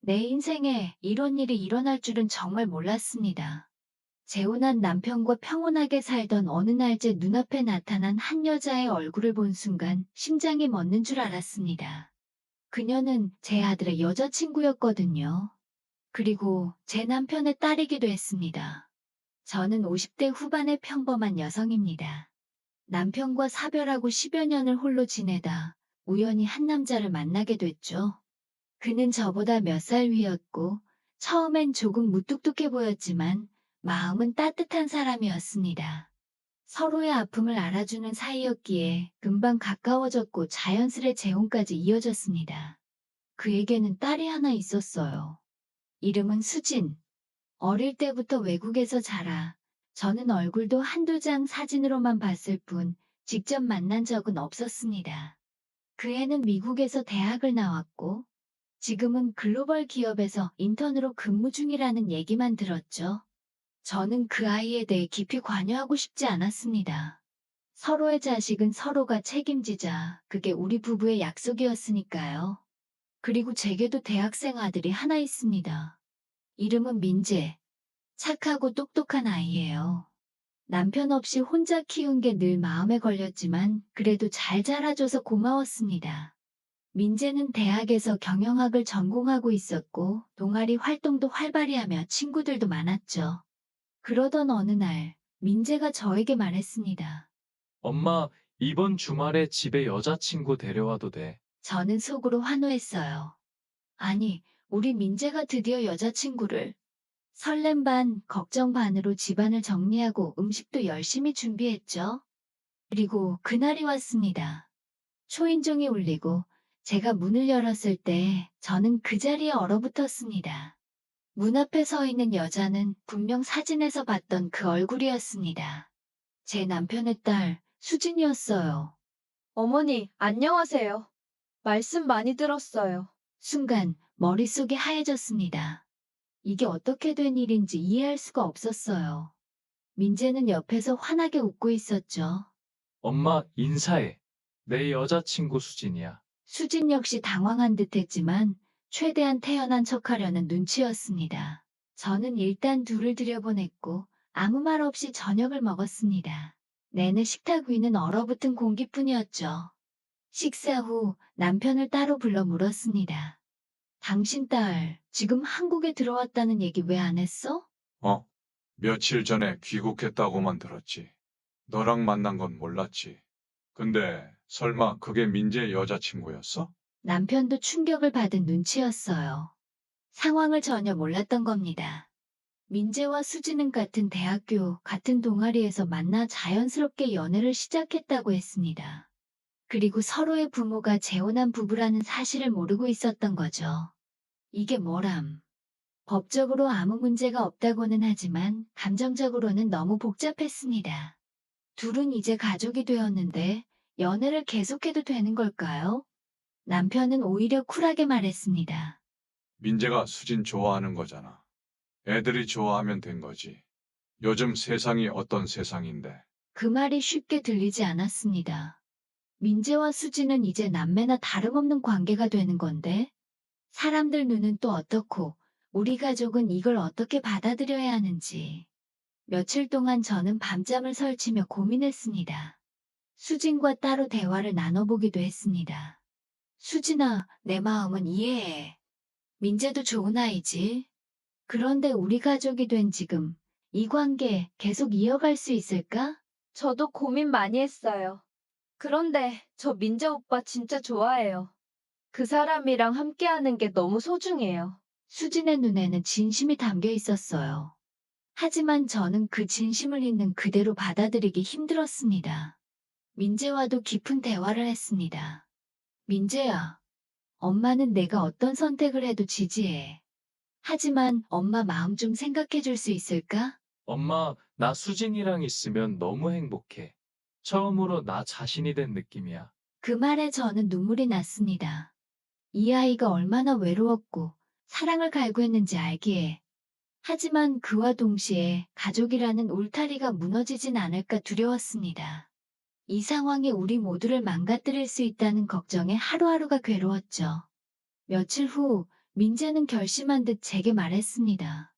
내 인생에 이런 일이 일어날 줄은 정말 몰랐습니다. 재혼한 남편과 평온하게 살던 어느 날 제 눈앞에 나타난 한 여자의 얼굴을 본 순간 심장이 멎는 줄 알았습니다. 그녀는 제 아들의 여자친구였거든요. 그리고 제 남편의 딸이기도 했습니다. 저는 50대 후반의 평범한 여성입니다. 남편과 사별하고 10여 년을 홀로 지내다 우연히 한 남자를 만나게 됐죠. 그는 저보다 몇 살 위였고 처음엔 조금 무뚝뚝해 보였지만 마음은 따뜻한 사람이었습니다. 서로의 아픔을 알아주는 사이였기에 금방 가까워졌고 자연스레 재혼까지 이어졌습니다. 그에게는 딸이 하나 있었어요. 이름은 수진. 어릴 때부터 외국에서 자라 저는 얼굴도 한두 장 사진으로만 봤을 뿐 직접 만난 적은 없었습니다. 그 애는 미국에서 대학을 나왔고 지금은 글로벌 기업에서 인턴으로 근무 중이라는 얘기만 들었죠. 저는 그 아이에 대해 깊이 관여하고 싶지 않았습니다. 서로의 자식은 서로가 책임지자 그게 우리 부부의 약속이었으니까요. 그리고 제게도 대학생 아들이 하나 있습니다. 이름은 민재. 착하고 똑똑한 아이예요. 남편 없이 혼자 키운 게 늘 마음에 걸렸지만 그래도 잘 자라줘서 고마웠습니다. 민재는 대학에서 경영학을 전공하고 있었고 동아리 활동도 활발히 하며 친구들도 많았죠. 그러던 어느 날 민재가 저에게 말했습니다. 엄마, 이번 주말에 집에 여자친구 데려와도 돼. 저는 속으로 환호했어요. 아니, 우리 민재가 드디어 여자친구를. 설렘 반, 걱정 반으로 집안을 정리하고 음식도 열심히 준비했죠. 그리고 그날이 왔습니다. 초인종이 울리고 제가 문을 열었을 때 저는 그 자리에 얼어붙었습니다. 문 앞에 서 있는 여자는 분명 사진에서 봤던 그 얼굴이었습니다. 제 남편의 딸, 수진이었어요. 어머니, 안녕하세요. 말씀 많이 들었어요. 순간 머릿속이 하얘졌습니다. 이게 어떻게 된 일인지 이해할 수가 없었어요. 민재는 옆에서 환하게 웃고 있었죠. 엄마, 인사해. 내 여자친구 수진이야. 수진 역시 당황한 듯 했지만 최대한 태연한 척하려는 눈치였습니다. 저는 일단 둘을 들여보냈고 아무 말 없이 저녁을 먹었습니다. 내내 식탁 위는 얼어붙은 공기뿐이었죠. 식사 후 남편을 따로 불러 물었습니다. 당신 딸, 지금 한국에 들어왔다는 얘기 왜 안 했어? 어? 며칠 전에 귀국했다고만 들었지. 너랑 만난 건 몰랐지. 근데 설마 그게 민재 여자친구였어? 남편도 충격을 받은 눈치였어요. 상황을 전혀 몰랐던 겁니다. 민재와 수지는 같은 대학교, 같은 동아리에서 만나 자연스럽게 연애를 시작했다고 했습니다. 그리고 서로의 부모가 재혼한 부부라는 사실을 모르고 있었던 거죠. 이게 뭐람. 법적으로 아무 문제가 없다고는 하지만 감정적으로는 너무 복잡했습니다. 둘은 이제 가족이 되었는데 연애를 계속해도 되는 걸까요? 남편은 오히려 쿨하게 말했습니다. 민재가 수진 좋아하는 거잖아. 애들이 좋아하면 된 거지. 요즘 세상이 어떤 세상인데. 그 말이 쉽게 들리지 않았습니다. 민재와 수지는 이제 남매나 다름없는 관계가 되는 건데 사람들 눈은 또 어떻고 우리 가족은 이걸 어떻게 받아들여야 하는지. 며칠 동안 저는 밤잠을 설치며 고민했습니다. 수진과 따로 대화를 나눠보기도 했습니다. 수진아, 내 마음은 이해해. 민재도 좋은 아이지. 그런데 우리 가족이 된 지금 이 관계 계속 이어갈 수 있을까? 저도 고민 많이 했어요. 그런데 저 민재 오빠 진짜 좋아해요. 그 사람이랑 함께하는 게 너무 소중해요. 수진의 눈에는 진심이 담겨 있었어요. 하지만 저는 그 진심을 있는 그대로 받아들이기 힘들었습니다. 민재와도 깊은 대화를 했습니다. 민재야, 엄마는 내가 어떤 선택을 해도 지지해. 하지만 엄마 마음 좀 생각해 줄 수 있을까? 엄마, 나 수진이랑 있으면 너무 행복해. 처음으로 나 자신이 된 느낌이야. 그 말에 저는 눈물이 났습니다. 이 아이가 얼마나 외로웠고 사랑을 갈구했는지 알기에. 하지만 그와 동시에 가족이라는 울타리가 무너지진 않을까 두려웠습니다. 이 상황이 우리 모두를 망가뜨릴 수 있다는 걱정에 하루하루가 괴로웠죠. 며칠 후 민재는 결심한 듯 제게 말했습니다.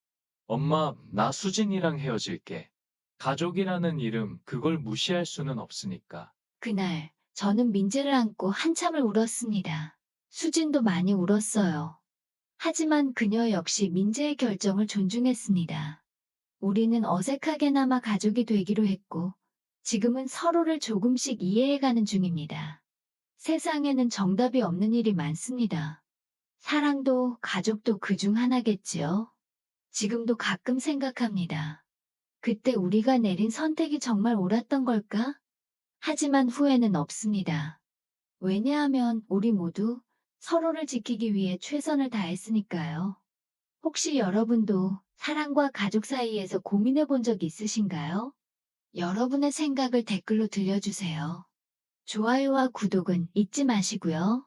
엄마, 나 수진이랑 헤어질게. 가족이라는 이름, 그걸 무시할 수는 없으니까. 그날 저는 민재를 안고 한참을 울었습니다. 수진도 많이 울었어요. 하지만 그녀 역시 민재의 결정을 존중했습니다. 우리는 어색하게나마 가족이 되기로 했고, 지금은 서로를 조금씩 이해해가는 중입니다. 세상에는 정답이 없는 일이 많습니다. 사랑도 가족도 그중 하나겠지요. 지금도 가끔 생각합니다. 그때 우리가 내린 선택이 정말 옳았던 걸까? 하지만 후회는 없습니다. 왜냐하면 우리 모두 서로를 지키기 위해 최선을 다했으니까요. 혹시 여러분도 사랑과 가족 사이에서 고민해 본 적 있으신가요? 여러분의 생각을 댓글로 들려주세요. 좋아요와 구독은 잊지 마시고요.